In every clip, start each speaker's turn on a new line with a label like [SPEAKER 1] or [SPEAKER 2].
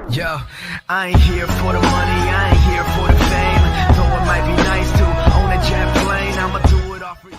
[SPEAKER 1] Yo, I ain't here for the money, I ain't here for the fame. Though it might be nice to own a jet plane, I'ma do it all for you.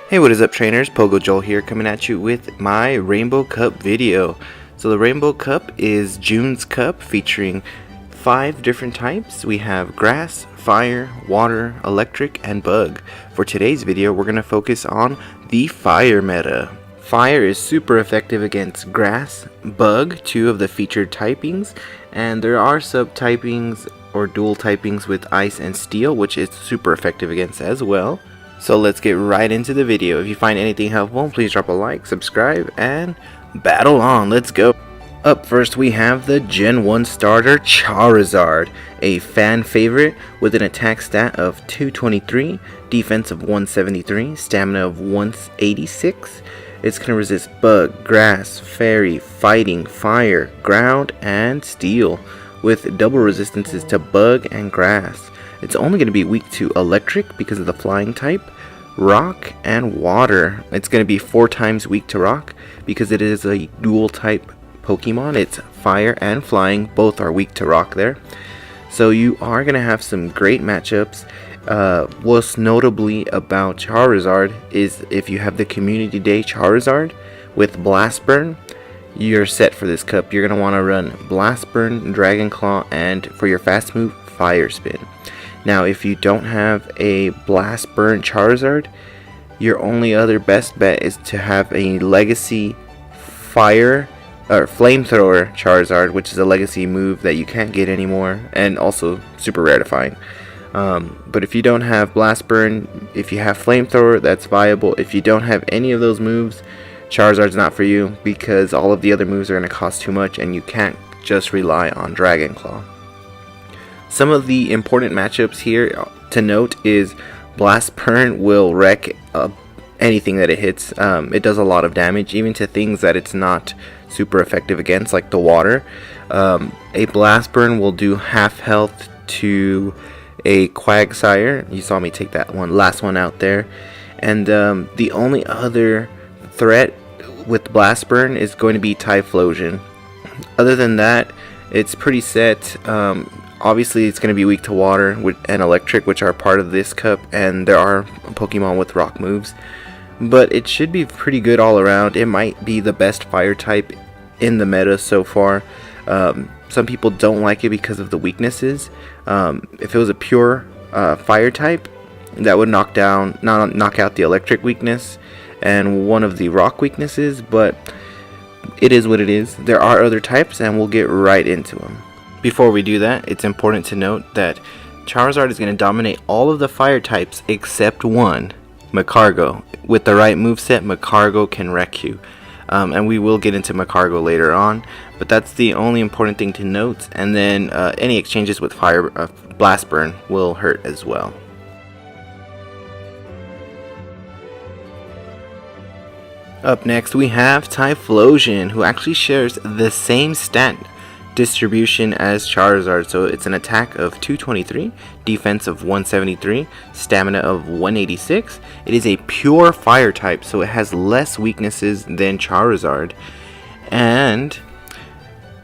[SPEAKER 2] Hey, what is up, trainers? PoGo Joel here, coming at you with my Rainbow Cup video. So the Rainbow Cup is June's Cup, featuring 5 different types. We have grass, fire, water, electric, and bug. For today's video, we're going to focus on the fire meta. Fire is super effective against grass, bug, 2 of the featured typings, and there are sub-typings or dual typings with ice and steel, which is super effective against as well. So let's get right into the video. If you find anything helpful, please drop a like, subscribe, and battle on. Let's go. Up first, we have the Gen 1 starter Charizard, a fan favorite with an attack stat of 223, defense of 173, stamina of 186. It's going to resist bug, grass, fairy, fighting, fire, ground, and steel, with double resistances to bug and grass. It's only going to be weak to electric because of the flying type, rock, and water. It's going to be 4 times weak to rock because it is a dual type Pokemon. It's fire and flying, both are weak to rock there. So you are going to have some great matchups. What's notably about Charizard is if you have the Community Day Charizard with Blast Burn, you're set for this cup. You're going to want to run Blast Burn, Dragon Claw, and for your fast move, Fire Spin. Now, if you don't have a Blast Burn Charizard, your only other best bet is to have a Legacy Fire or Flamethrower Charizard, which is a Legacy move that you can't get anymore, and also super rare to find. But if you don't have Blast Burn, if you have Flamethrower, that's viable. If you don't have any of those moves, Charizard's not for you because all of the other moves are going to cost too much and you can't just rely on Dragon Claw. Some of the important matchups here to note is Blast Burn will wreck anything that it hits. It does a lot of damage, even to things that it's not super effective against, like the water. A Blast Burn will do half health to a Quagsire. You saw me take that last one out there. And the only other threat with Blast Burn is going to be Typhlosion. Other than that, it's pretty set. Obviously, it's going to be weak to water and electric, which are part of this cup, and there are Pokemon with rock moves. But it should be pretty good all around. It might be the best fire type in the meta so far. Some people don't like it because of the weaknesses. If it was a pure fire type, that would knock out the electric weakness and one of the rock weaknesses, but it is what it is. There are other types, and we'll get right into them. Before we do that, it's important to note that Charizard is going to dominate all of the fire types except one, Magcargo. With the right moveset, Magcargo can wreck you. And we will get into Magcargo later on, but that's the only important thing to note. And then any exchanges with Blast Burn will hurt as well. Up next, we have Typhlosion, who actually shares the same stat distribution as Charizard. So it's an attack of 223, defense of 173, stamina of 186. It is a pure fire type, so it has less weaknesses than Charizard. And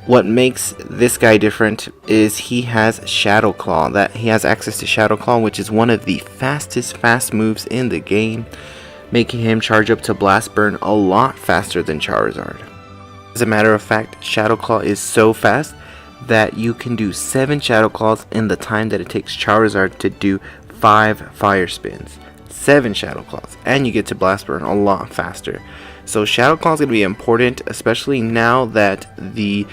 [SPEAKER 2] what makes this guy different is he has Shadow Claw. That he has access to Shadow Claw, which is one of the fast moves in the game, making him charge up to Blast Burn a lot faster than Charizard. As a matter of fact, Shadow Claw is so fast that you can do 7 Shadow Claws in the time that it takes Charizard to do 5 Fire Spins. 7 Shadow Claws, and you get to Blast Burn a lot faster. So Shadow Claw is going to be important, especially now that the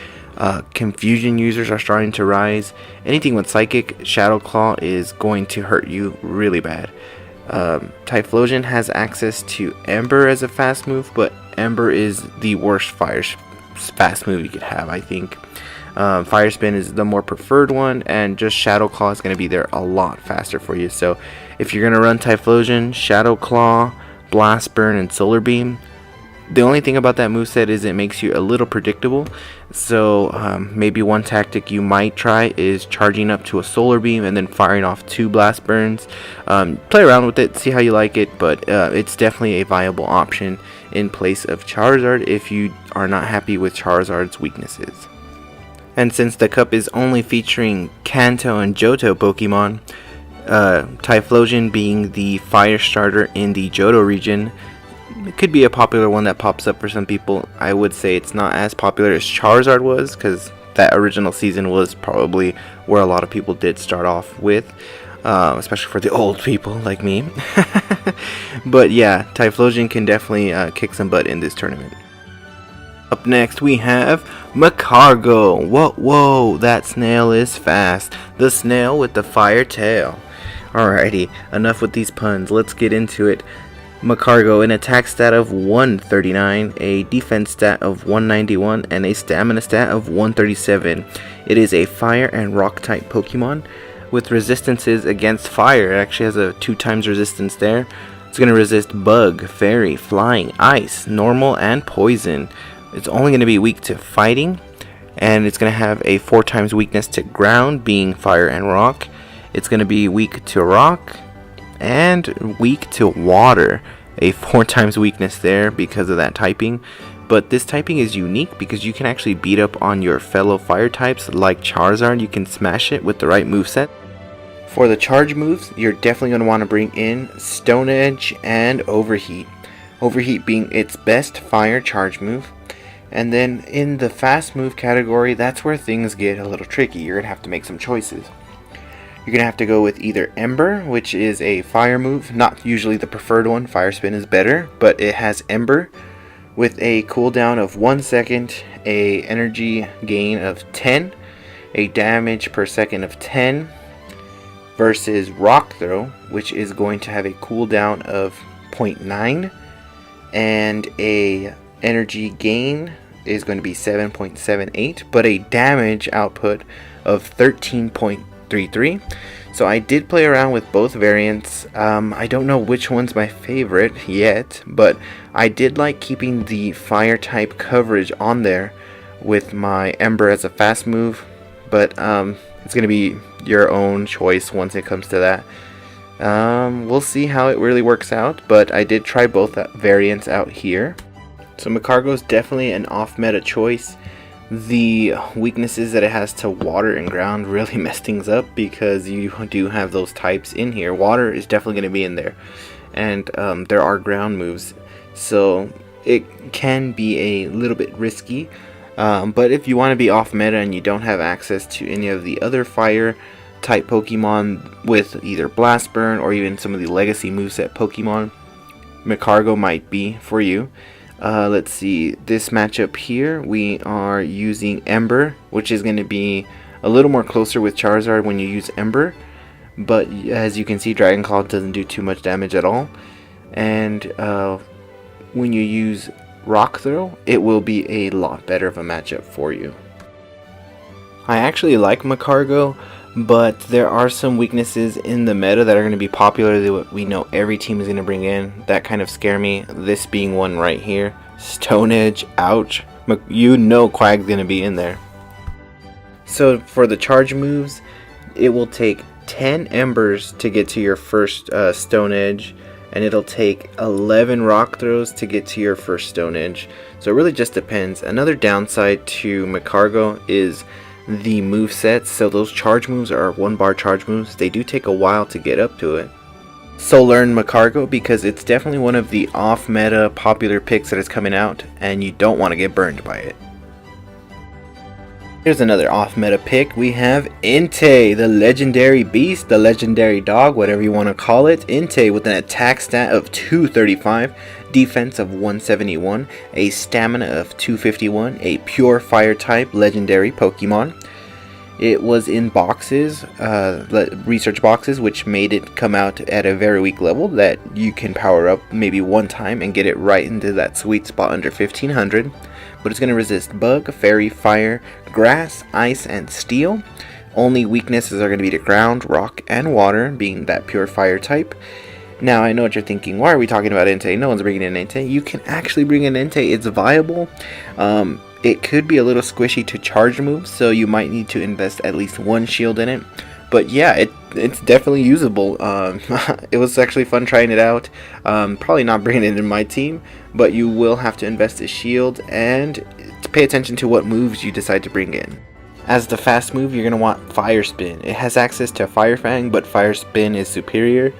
[SPEAKER 2] Confusion users are starting to rise. Anything with Psychic, Shadow Claw is going to hurt you really bad. Typhlosion has access to Ember as a fast move, but Ember is the worst fast move you could have, I think. Fire Spin is the more preferred one, and just Shadow Claw is going to be there a lot faster for you. So if you're going to run Typhlosion, Shadow Claw, Blast Burn, and Solar Beam, the only thing about that moveset is it makes you a little predictable. So maybe one tactic you might try is charging up to a Solar Beam and then firing off 2 Blast Burns. Play around with it, see how you like it, but it's definitely a viable option in place of Charizard if you are not happy with Charizard's weaknesses. And since the cup is only featuring Kanto and Johto Pokemon, Typhlosion being the fire starter in the Johto region, it could be a popular one that pops up for some people. I would say it's not as popular as Charizard was, because that original season was probably where a lot of people did start off with, especially for the old people like me. But yeah, Typhlosion can definitely kick some butt in this tournament. Up next we have Magcargo. Whoa, that snail is fast. The snail with the fire tail. Alrighty, enough with these puns, let's get into it. Magcargo, an attack stat of 139, a defense stat of 191, and a stamina stat of 137. It is a fire and rock type Pokemon with resistances against fire. It actually has a 2x resistance there. It's going to resist bug, fairy, flying, ice, normal, and poison. It's only going to be weak to fighting, and it's going to have a 4x weakness to ground, being fire and rock. It's going to be weak to rock and weak to water, a 4x weakness there because of that typing. But this typing is unique because you can actually beat up on your fellow fire types like Charizard. You can smash it with the right moveset. For the charge moves, you're definitely going to want to bring in Stone Edge and Overheat. Overheat being its best fire charge move. And then in the fast move category, that's where things get a little tricky. You're going to have to make some choices. You're going to have to go with either Ember, which is a fire move, not usually the preferred one. Fire Spin is better, but it has Ember with a cooldown of 1 second, a energy gain of 10, a damage per second of 10, versus Rock Throw, which is going to have a cooldown of 0.9, and a energy gain is going to be 7.78, but a damage output of 13.33. So I did play around with both variants. I don't know which one's my favorite yet, but I did like keeping the fire type coverage on there with my Ember as a fast move, but it's going to be your own choice once it comes to that. We'll see how it really works out, but I did try both variants out here. So Magcargo is definitely an off-meta choice. The weaknesses that it has to water and ground really mess things up because you do have those types in here. Water is definitely going to be in there, and there are ground moves, so it can be a little bit risky. But if you want to be off meta and you don't have access to any of the other fire type Pokemon with either Blast Burn or even some of the legacy moveset Pokemon, Magcargo might be for you. Let's see, this matchup here, we are using Ember, which is going to be a little more closer with Charizard when you use Ember, but as you can see, Dragon Claw doesn't do too much damage at all. And when you use Rock Throw, it will be a lot better of a matchup for you. I actually like Magcargo, but there are some weaknesses in the meta that are going to be popular that we know every team is going to bring in that kind of scare me. This being one right here, Stone Edge. Ouch. You know Quagg's going to be in there. So for the charge moves, it will take 10 Embers to get to your first Stone Edge, and it'll take 11 Rock Throws to get to your first Stone Edge. So it really just depends. Another downside to Magcargo is the move sets. So those charge moves are 1-bar charge moves. They do take a while to get up to it. So learn Magcargo because it's definitely one of the off-meta popular picks that is coming out, and you don't want to get burned by it. Here's another off-meta pick. We have Entei, the legendary beast, the legendary dog, whatever you want to call it. Entei with an attack stat of 235, defense of 171, a stamina of 251, a pure fire type legendary Pokemon. It was in boxes, research boxes, which made it come out at a very weak level that you can power up maybe one time and get it right into that sweet spot under 1500. But it's going to resist bug, fairy, fire, grass, ice, and steel. Only weaknesses are going to be to ground, rock, and water, being that pure fire type. Now, I know what you're thinking. Why are we talking about Entei? No one's bringing in Entei. You can actually bring in Entei. It's viable. It could be a little squishy to charge moves, so you might need to invest at least one shield in it. But yeah, it's definitely usable. It was actually fun trying it out. Probably not bringing it in my team, but you will have to invest a shield and pay attention to what moves you decide to bring in. As the fast move, you're going to want Fire Spin. It has access to Fire Fang, but Fire Spin is superior.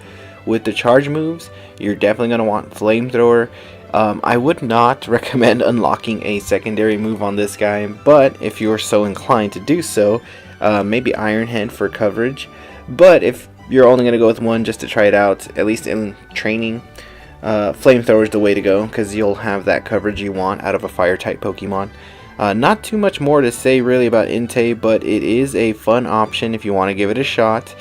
[SPEAKER 2] With the charge moves, you're definitely going to want Flamethrower. I would not recommend unlocking a secondary move on this guy, but if you're so inclined to do so, maybe Iron Head for coverage. But if you're only going to go with one just to try it out, at least in training, Flamethrower is the way to go, because you'll have that coverage you want out of a fire type Pokemon. Not too much more to say really about Entei, but it is a fun option if you want to give it a shot.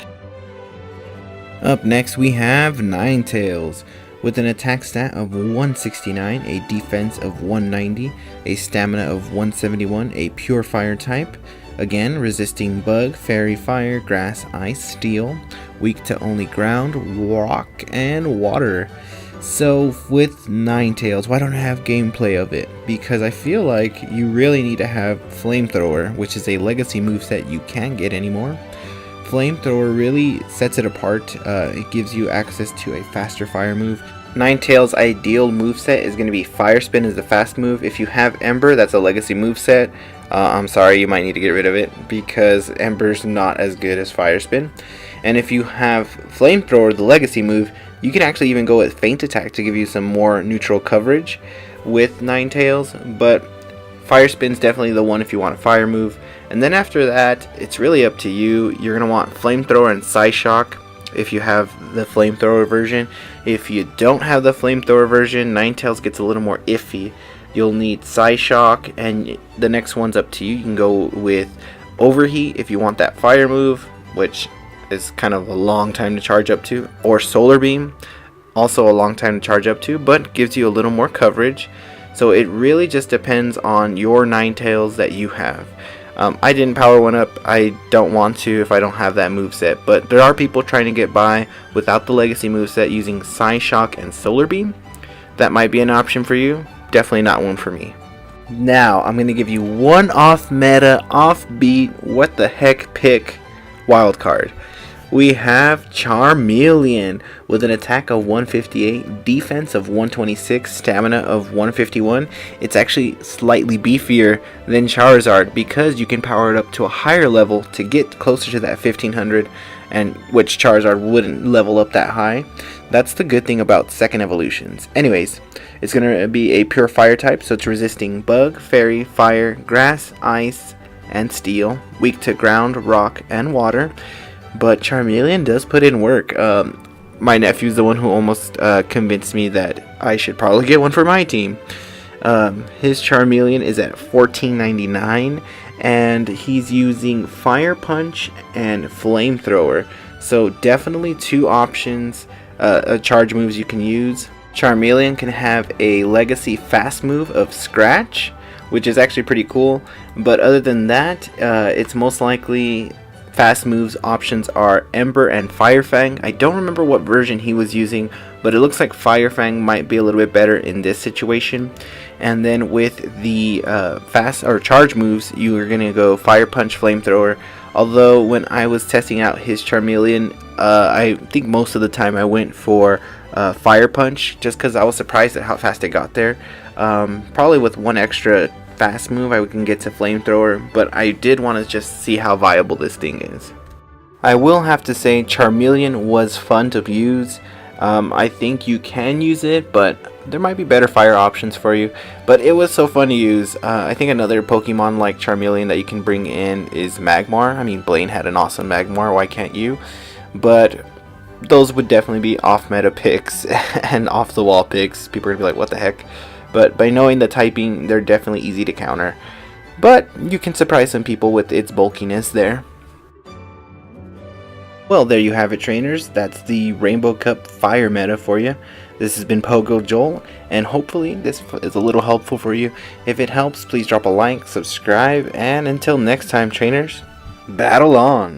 [SPEAKER 2] Up next we have Ninetales. With an attack stat of 169, a defense of 190, a stamina of 171, a pure fire type. Again, resisting bug, fairy, fire, grass, ice, steel. Weak to only ground, rock, and water. So with Ninetales, why don't I have gameplay of it? Because I feel like you really need to have Flamethrower, which is a legacy moveset you can't get anymore. Flamethrower really sets it apart. It gives you access to a faster fire move. Ninetales' ideal moveset is going to be Fire Spin as the fast move. If you have Ember, that's a legacy moveset. I'm sorry, you might need to get rid of it because Ember's not as good as Fire Spin. And if you have Flamethrower, the legacy move, you can actually even go with Feint Attack to give you some more neutral coverage with Ninetales. But Fire Spin's definitely the one if you want a fire move. And then after that, it's really up to you. You're going to want Flamethrower and Psyshock if you have the Flamethrower version. If you don't have the Flamethrower version, Ninetales gets a little more iffy. You'll need Psyshock, and the next one's up to you. You can go with Overheat if you want that fire move, which is kind of a long time to charge up to, or Solar Beam, also a long time to charge up to, but gives you a little more coverage. So it really just depends on your Ninetales that you have. I didn't power one up. I don't want to if I don't have that moveset, but there are people trying to get by without the legacy moveset using Psyshock and Solar Beam. That might be an option for you. Definitely not one for me. Now I'm going to give you one off meta, offbeat, what the heck pick wild card. We have Charmeleon with an attack of 158, defense of 126, stamina of 151. It's actually slightly beefier than Charizard because you can power it up to a higher level to get closer to that 1500, and which Charizard wouldn't level up that high. That's the good thing about second evolutions. Anyways, it's going to be a pure fire type, so it's resisting bug, fairy, fire, grass, ice, and steel. Weak to ground, rock, and water. But Charmeleon does put in work. My nephew's the one who almost convinced me that I should probably get one for my team. His Charmeleon is at $14.99, and he's using Fire Punch and Flamethrower. So definitely two options, charge moves you can use. Charmeleon can have a legacy fast move of Scratch, which is actually pretty cool. But other than that, it's most likely fast moves options are Ember and Fire Fang. I don't remember what version he was using, but it looks like Fire Fang might be a little bit better in this situation. And then with the fast or charge moves, you are going to go Fire Punch, Flamethrower. Although when I was testing out his Charmeleon, I think most of the time I went for Fire Punch just because I was surprised at how fast it got there. Probably with one extra fast move I can get to Flamethrower, but I did want to just see how viable this thing is. I will have to say Charmeleon was fun to use. I think you can use it, but there might be better fire options for you. But it was so fun to use. I think another Pokemon like Charmeleon that you can bring in is Magmar. I mean, Blaine had an awesome Magmar, why can't you? But those would definitely be off-meta picks and off-the-wall picks. People are going to be like, what the heck? But by knowing the typing, they're definitely easy to counter. But you can surprise some people with its bulkiness there. Well, there you have it, trainers. That's the Rainbow Cup Fire meta for you. This has been Pogo Joel, and hopefully this is a little helpful for you. If it helps, please drop a like, subscribe, and until next time, trainers, battle on!